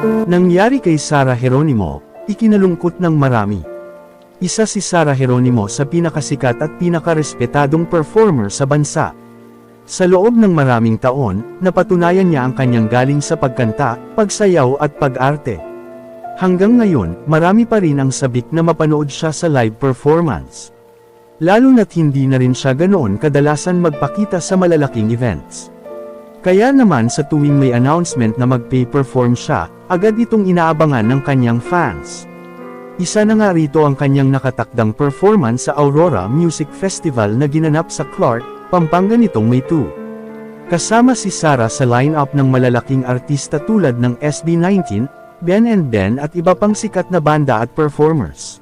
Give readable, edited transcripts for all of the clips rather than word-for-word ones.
Nangyari kay Sara Geronimo, ikinalungkot ng marami. Isa si Sara Geronimo sa pinakasikat at pinakarespetadong performer sa bansa. Sa loob ng maraming taon, napatunayan niya ang kanyang galing sa pagkanta, pagsayaw at pag-arte. Hanggang ngayon, marami pa rin ang sabik na mapanood siya sa live performance. Lalo na't hindi na rin siya ganoon kadalasan magpakita sa malalaking events. Kaya naman sa tuwing may announcement na mag-perform siya, agad itong inaabangan ng kanyang fans. Isa na nga rito ang kanyang nakatakdang performance sa Aurora Music Festival na ginanap sa Clark, Pampanga nitong May 2. Kasama si Sara sa line-up ng malalaking artista tulad ng SB19, Ben and Ben at iba pang sikat na banda at performers.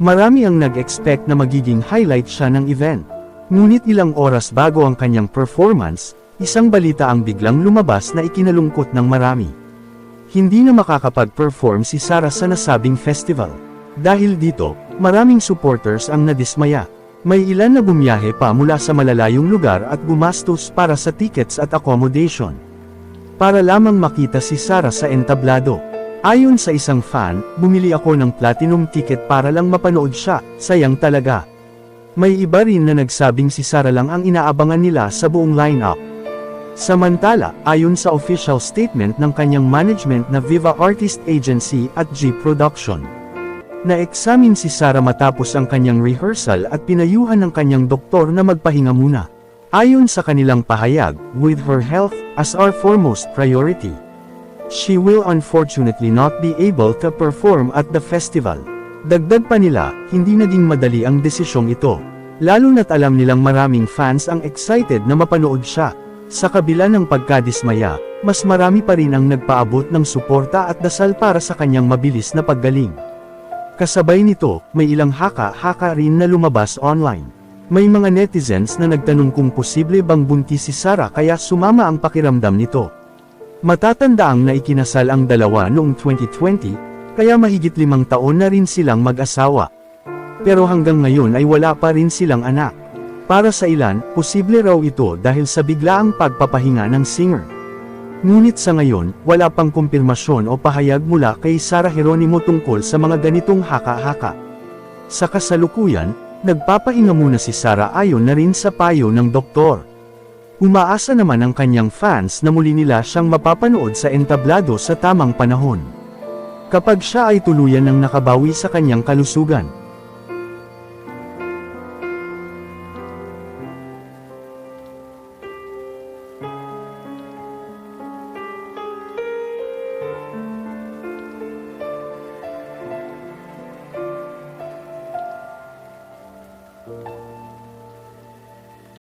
Marami ang nag-expect na magiging highlight siya ng event. Ngunit ilang oras bago ang kanyang performance, isang balita ang biglang lumabas na ikinalungkot ng marami. Hindi na makakapag-perform si Sara sa nasabing festival. Dahil dito, maraming supporters ang nadismaya. May ilan na bumiyahe pa mula sa malalayong lugar at gumastos para sa tickets at accommodation. Para lamang makita si Sara sa entablado. Ayon sa isang fan, bumili ako ng platinum ticket para lang mapanood siya, sayang talaga. May iba rin na nagsabing si Sara lang ang inaabangan nila sa buong lineup. Samantala, ayon sa official statement ng kanyang management na Viva Artist Agency at G Production. Na-examine si Sara matapos ang kanyang rehearsal at pinayuhan ng kanyang doktor na magpahinga muna. Ayon sa kanilang pahayag, with her health as our foremost priority, she will unfortunately not be able to perform at the festival. Dagdag pa nila, hindi naging madali ang desisyong ito. Lalo na't alam nilang maraming fans ang excited na mapanood siya. Sa kabila ng pagkadismaya, mas marami pa rin ang nagpaabot ng suporta at dasal para sa kanyang mabilis na paggaling. Kasabay nito, may ilang haka-haka rin na lumabas online. May mga netizens na nagtanong kung posible bang buntis si Sara kaya sumama ang pakiramdam nito. Matatandaang na ikinasal ang dalawa noong 2020, kaya mahigit 5 taon na rin silang mag-asawa. Pero hanggang ngayon ay wala pa rin silang anak. Para sa ilan, posible raw ito dahil sa biglaang pagpapahinga ng singer. Ngunit sa ngayon, wala pang kumpirmasyon o pahayag mula kay Sara Geronimo tungkol sa mga ganitong haka-haka. Sa kasalukuyan, nagpapahinga muna si Sara ayon na rin sa payo ng doktor. Umaasa naman ang kanyang fans na muli nila siyang mapapanood sa entablado sa tamang panahon. Kapag siya ay tuluyan ng nakabawi sa kanyang kalusugan.